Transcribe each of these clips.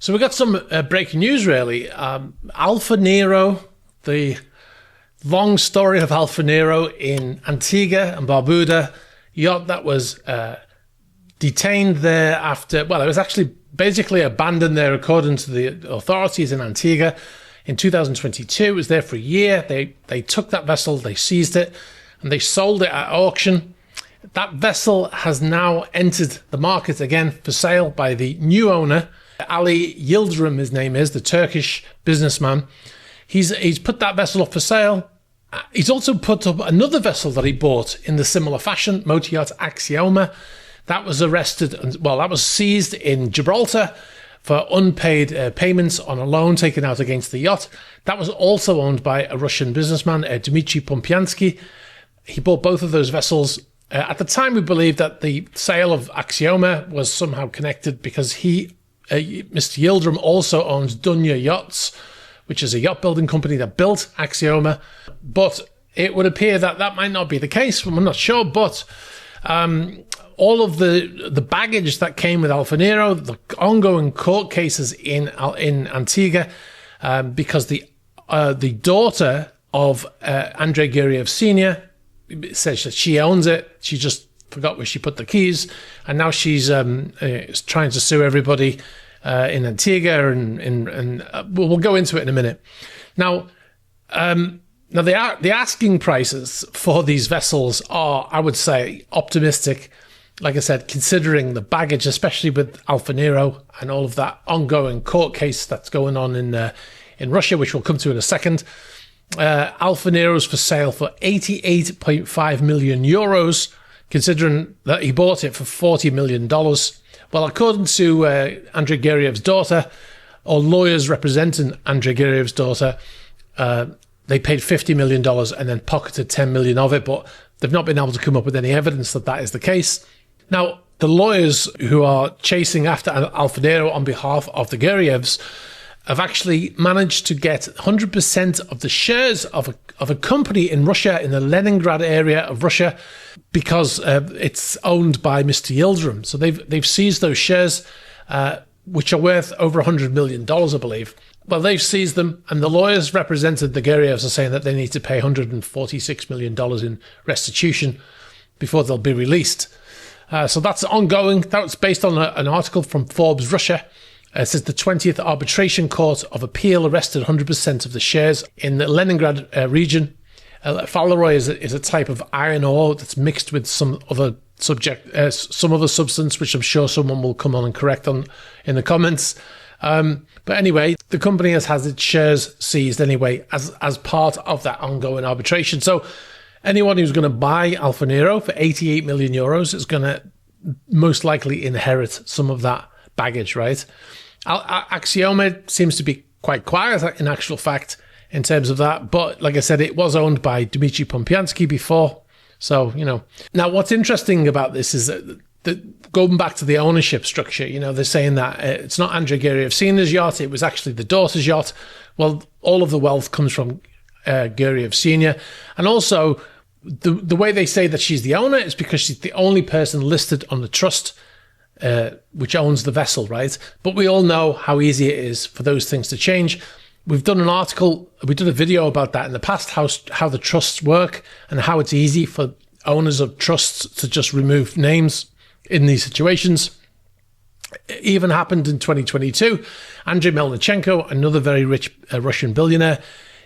So we got some breaking news, really. Alfa Nero, the long story of Alfa Nero in Antigua and Barbuda, yacht that was detained there after, well, it was actually basically abandoned there according to the authorities in Antigua in 2022. It was there for a year. They took that vessel, they seized it, and they sold it at auction. That vessel has now entered the market again for sale by the new owner, Ali Yildirim, his name is, the Turkish businessman. He's put that vessel up for sale. He's also put up another vessel that he bought in the similar fashion, motor yacht Axioma. That was arrested, well, that was seized in Gibraltar for unpaid payments on a loan taken out against the yacht. That was also owned by a Russian businessman, Dmitry Pompiansky. He bought both of those vessels. At the time, we believed that the sale of Axioma was somehow connected because Mr. Yildirim also owns Dunya Yachts, which is a yacht building company that built Axioma. But it would appear that that might not be the case. I'm not sure, but all of the baggage that came with Alfa Nero, the ongoing court cases in Antigua, because the daughter of Andrei Guriev Sr. says that she owns it. She just forgot where she put the keys, and now she's trying to sue everybody in Antigua, and we'll go into it in a minute. Now the asking prices for these vessels are, I would say, optimistic. Like I said, considering the baggage, especially with Alfa Nero and all of that ongoing court case that's going on in Russia, which we'll come to in a second. Alfa Nero is for sale for 88.5 million euros, considering that he bought it for $40 million. Well, according to Andrei Guriev's daughter, or lawyers representing Andrei Guriev's daughter, they paid $50 million and then pocketed $10 million of it, but they've not been able to come up with any evidence that that is the case. Now, the lawyers who are chasing after Alfa Nero on behalf of the Gurievs have actually managed to get 100% of the shares of a company in Russia, in the Leningrad area of Russia, because it's owned by Mr. Yildirim. So they've seized those shares, which are worth over $100 million, I believe. Well, they've seized them, and the lawyers represented the Gurievs are saying that they need to pay $146 million in restitution before they'll be released. So that's ongoing. That's based on an article from Forbes Russia. It says the 20th Arbitration Court of Appeal arrested 100% of the shares in the Leningrad region. Falleroy is a type of iron ore that's mixed with some other substance, which I'm sure someone will come on and correct on in the comments. But anyway, the company has its shares seized anyway as part of that ongoing arbitration. So anyone who's going to buy Alfa Nero for 88 million euros is going to most likely inherit some of that baggage, right? Axioma seems to be quite quiet in actual fact in terms of that. But like I said, it was owned by Dmitry Pompiansky before. So, now what's interesting about this is that going back to the ownership structure, they're saying that it's not Andrei Guriev Sr.'s yacht. It was actually the daughter's yacht. Well, all of the wealth comes from Guriev Sr. And also the way they say that she's the owner is because she's the only person listed on the trust which owns the vessel, right? But we all know how easy it is for those things to change. We've done we did a video about that in the past, how the trusts work and how it's easy for owners of trusts to just remove names in these situations. It even happened in 2022. Andrei Melnichenko, another very rich Russian billionaire,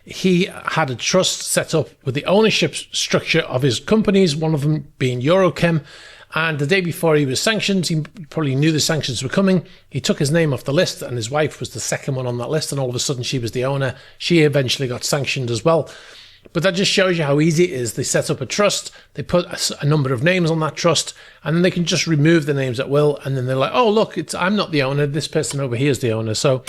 he had a trust set up with the ownership structure of his companies, one of them being Eurochem. And the day before he was sanctioned, he probably knew the sanctions were coming. He took his name off the list, and his wife was the second one on that list. And all of a sudden, she was the owner. She eventually got sanctioned as well. But that just shows you how easy it is. They set up a trust, they put a number of names on that trust, and then they can just remove the names at will. And then they're like, oh, look, I'm not the owner. This person over here is the owner. So,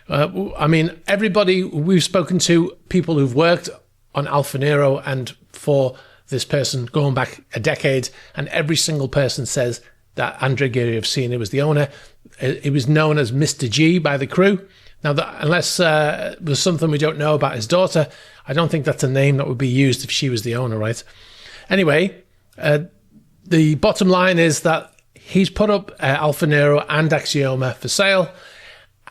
everybody we've spoken to, people who've worked on Alfa Nero and for this person going back a decade, and every single person says that Andrei Guriev Sr. was the owner. He was known as Mr. G by the crew. Now, unless there's something we don't know about his daughter, I don't think that's a name that would be used if she was the owner, right? Anyway, the bottom line is that he's put up Alfa Nero and Axioma for sale,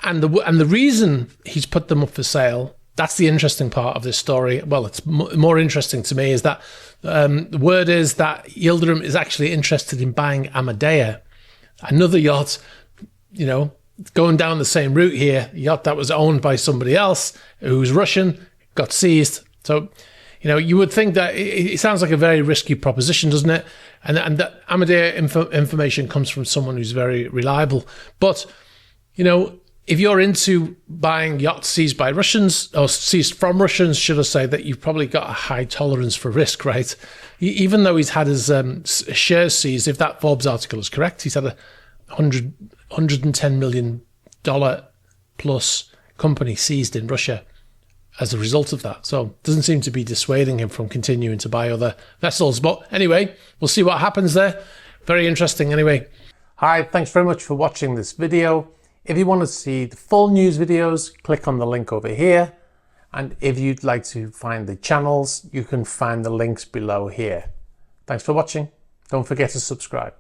And the reason he's put them up for sale, that's the interesting part of this story. Well, it's more interesting to me is that the word is that Yildirim is actually interested in buying Amadea, another yacht, you know, going down the same route here, a yacht that was owned by somebody else who was Russian, got seized. So, you know, you would think that it sounds like a very risky proposition, doesn't it? And that Amadea information comes from someone who's very reliable. But, you know, if you're into buying yachts seized by Russians, or seized from Russians, should I say, that you've probably got a high tolerance for risk, right? Even though he's had his shares seized, if that Forbes article is correct, he's had a $110 million plus company seized in Russia as a result of that. So it doesn't seem to be dissuading him from continuing to buy other vessels. But anyway, we'll see what happens there. Very interesting anyway. Hi, thanks very much for watching this video. If you want to see the full news videos, click on the link over here. And if you'd like to find the channels, you can find the links below here. Thanks for watching. Don't forget to subscribe.